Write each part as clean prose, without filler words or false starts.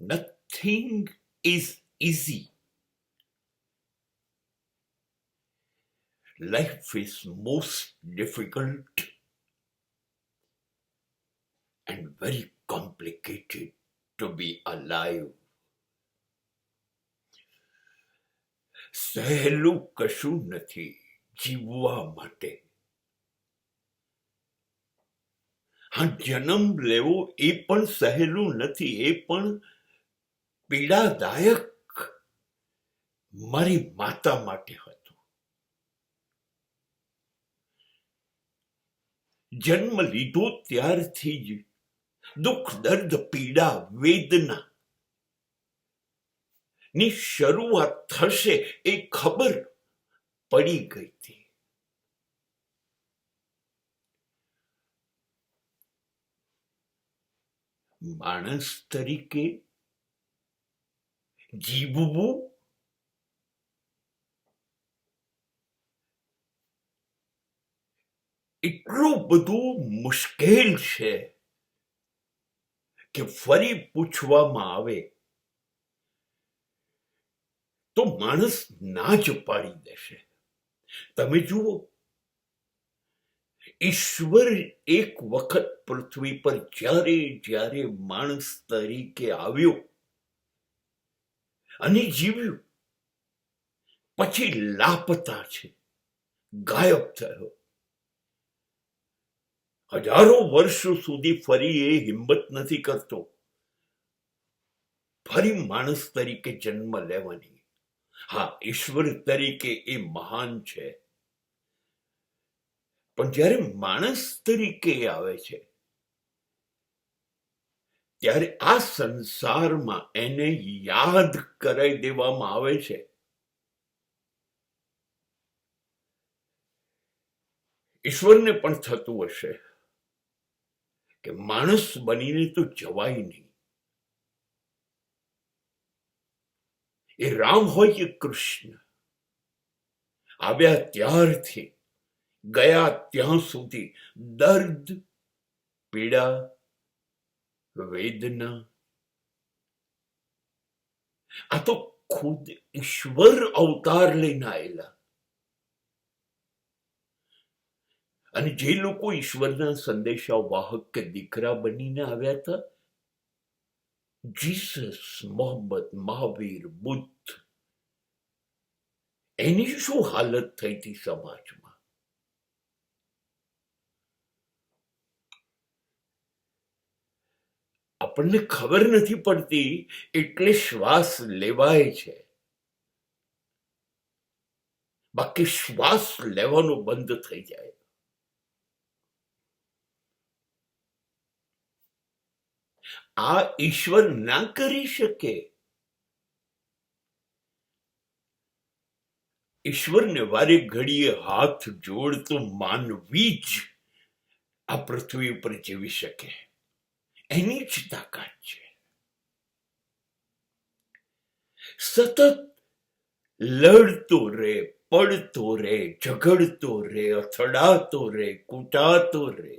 Nothing is easy. Life is most difficult and very complicated to be alive. સહેલું કશું નથી જીવવા માટે. હા, જન્મ લેવો એ પણ સહેલું નથી, એ પણ પીડાદાયક મારી માતા માટે હતું. જન્મ લીધો ત્યારથી જ દુઃખ, દર્દ, પીડા, વેદના ની શરૂઆત થશે એ ખબર પડી ગઈ હતી. માણસ તરીકે જીવવું એટલું બધું મુશ્કેલ છે કે ફરી પૂછવામાં આવે તો માણસ ના જ પાડી દેશે. તમે જુઓ, ઈશ્વર એક વખત પૃથ્વી પર જ્યારે જ્યારે માણસ તરીકે આવ્યો અને જીવ્યું, પછી લાપતા છે, ગાયબ થયો. હજારો વર્ષો સુધી ફરી એ હિંમત નથી કરતો ફરી માણસ તરીકે જન્મ લેવાની. હા, ઈશ્વર તરીકે એ મહાન છે, પણ જ્યારે માણસ તરીકે આવે છે ત્યારે આ સંસારમાં એને યાદ કરાવી દેવામાં આવે છે ઈશ્વરને પણ થતું હશે કે માણસ બનીને તો જવાય નહીં. એ રામ હોય કે કૃષ્ણ, આવ્યા ત્યારથી ગયા ત્યાં સુધી દર્દ, પીડા, વેદના, આ તો ખુદ ઈશ્વર અવતાર લઈને આવેલા. અને જે લોકો ઈશ્વરના સંદેશા વાહક કે દીકરા બનીને આવ્યા હતા, જીસસ, મોહમ્મદ, મહાવીર, બુદ્ધ, એની શું હાલત થઈ હતી સમાજમાં? આપણને ખબર નથી પડતી એટલે શ્વાસ લેવાય છે, બાકી શ્વાસ લેવાનો બંધ થઈ જાય. આ ઈશ્વર ના કરી શકે. ઈશ્વરને વારે ઘડીએ હાથ જોડતો માનવી જ આ પૃથ્વી ઉપર જીવી શકે, એની જ તાકાત છે. સતત લડતો રે, પડતો રે, ઝઘડતો રે, અથડાતો રે, કૂટાતો રે,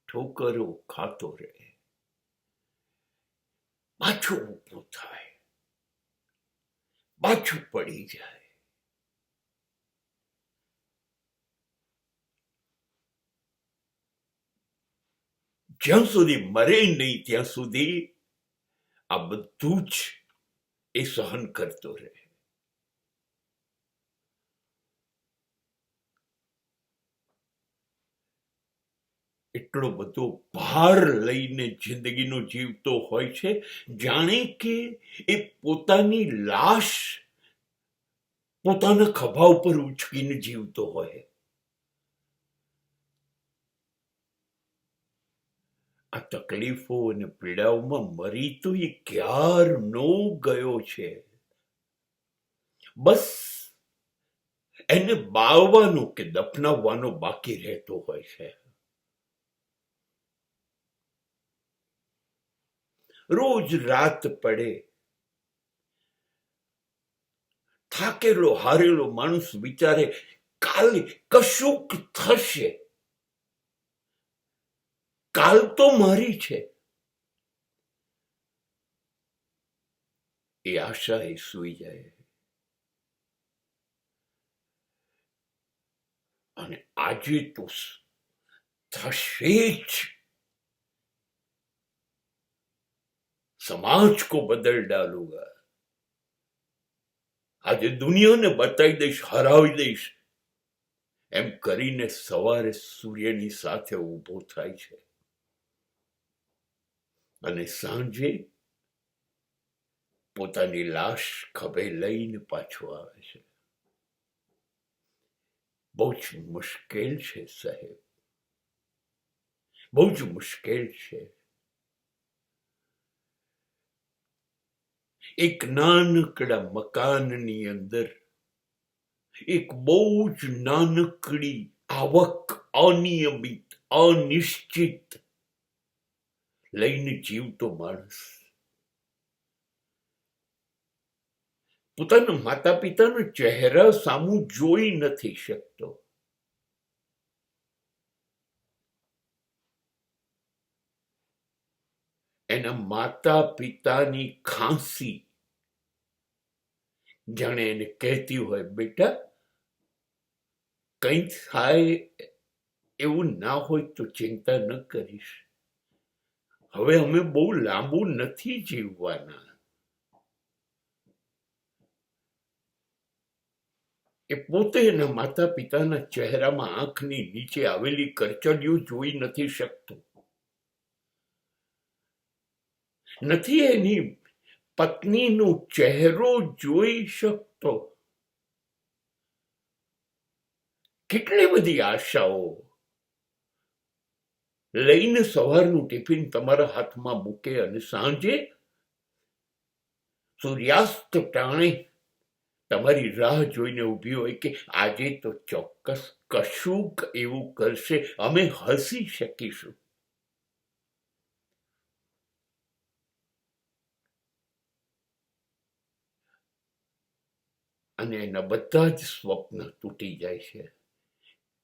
ઠોકરો ખાતો રે, પાછું ઊભું થાય, પાછું પડી જાય. જ્યાં સુધી મરે નહીં ત્યાં સુધી આ બધું જ એ સહન કરતો રહે. એટલો બધો ભાર લઈને જિંદગીનો જીવતો હોય છે, જાણે કે એ પોતાની લાશ પોતાના ખભા ઉપર ઉચકીને જીવતો હોય. આ તકલીફો અને પીડાઓમાં મરી તો એ ક્યારનો ગયો છે. બસ એને બાવવાનો કે દફનાવવાનો બાકી રહેતો હોય છે. રોજ રાત પડે, થાકેલો હારેલો માણસ વિચારે કાલે કશુંક થશે, કાલ તો મારી છે. એ આશા એ સૂઈ જાય. અને આજે તો થશે જ. સમાજ કો બદલ ડાલુંગા. આજે દુનિયાને બતાવી દઈશ, હરાવી દઈશ એમ કરીને સવારે સૂર્યની સાથે ઊભો થાય છે અને સાંજે પોતાની લાશ ખભે લઈને પાછો આવે છે. બહુ જ મુશ્કેલ છે સાહેબ, બહુ જ મુશ્કેલ છે. એક નાનકડા મકાનની અંદર એક બહુ જ નાનકડી આવક, અનિયમિત, અનિશ્ચિત લઈને જીવતો માણસ પોતાના માતા પિતાના ચહેરા સામું જોઈ નથી શકતો. એના માતા પિતાની ખાંસી જાણે એને કહેતી હોય, બેટા કંઈ થાય એવું ના હોય તો ચિંતા ન કરીશ, હવે અમે બહુ લાંબુ નથી જીવવાના. એ પોતે એના માતા પિતાના ચહેરામાં આંખની નીચે આવેલી કરચલીઓ જોઈ નથી શકતો, નથી એની પત્નીનો ચહેરો જોઈ શકતો. કેટલી બધી આશાઓ લઈને સવારનું ટિફિન તમારા હાથમાં મૂકે અને સાંજે સૂર્યાસ્ત ટાણે તમારી રાહ જોઈને ઊભી હોય કે આજે તો ચોક્કસ કશુંક એવું કરશે, અમે હસી શકીશું. અને એના બધા જ સ્વપ્ન તૂટી જાય છે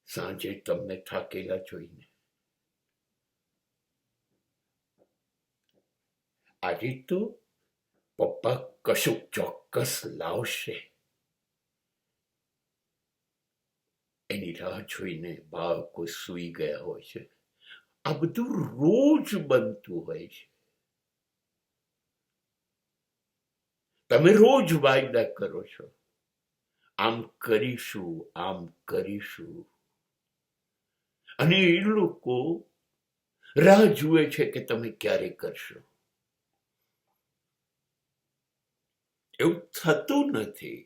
સાંજે તમને થાકેલા જોઈને. આજે તો પપ્પા કશુંક ચોક્કસ લાવશે, એની રાહ જોઈને બાળકો સૂઈ ગયા હોય છે. આ બધું રોજ બનતું હોય છે. તમે રોજ વાયદા કરો છો, આમ કરીશું, આમ કરીશું, અને એ લોકો રાહ જુએ છે કે તમે ક્યારે કરશો. એવું થતું નથી.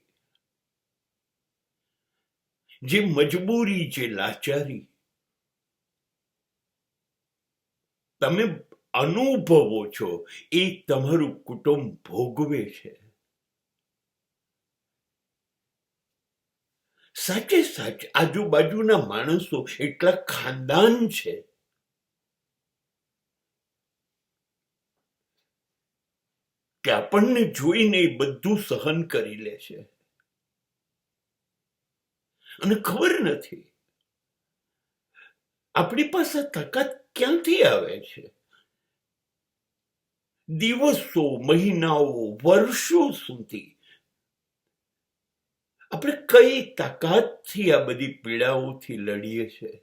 જે મજબૂરી, જે લાચારી તમે અનુભવો છો એ તમારું કુટુંબ ભોગવે છે. સાચે સાચ આજુબાજુના માણસો એટલા ખાનદાન છે કે આપણને જોઈને એ બધું સહન કરી લે છે અને ખબર નથી આપણી પાસે તાકાત ક્યાંથી આવે છે. દિવસો, મહિનાઓ, વર્ષો સુધી આપણે કઈ તાકાતથી આ બધી પીડાઓથી લડીએ છીએ.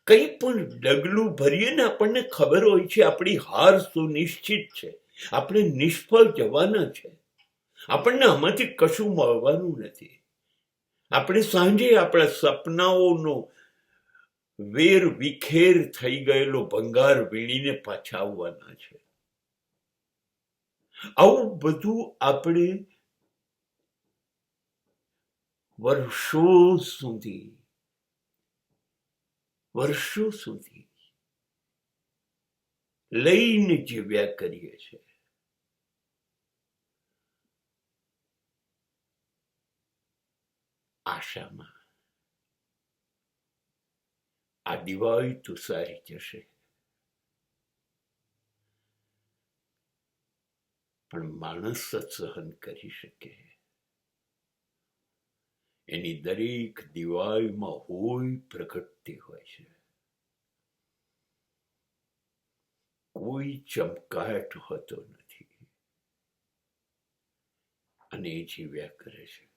કંઈ પણ ડગલું ભરીએ ને આપણને ખબર હોય છે આપણી હાર સુનિશ્ચિત છે, આપણે નિષ્ફળ જવાના છે, આપણને આમાંથી કશું મળવાનું નથી. આપણે સાંજે આપણા સપનાઓનો વેર વિખેર થઈ ગયેલો ભંગાર વીણીને પાછા આવવાના છે. આવું બધું આપણે વર્ષો સુધી લઈને જીવ્યા કરીએ છીએ. આશામાં આ દિવાળી તો સારી જશે, પણ માણસ જ સહન કરી શકે. એની દરેક દિવાળીમાં હોય પ્રગટતી હોય છે. કોઈ ચમકાટ હોતો નથી. અને એ જીવ્યા કરે છે.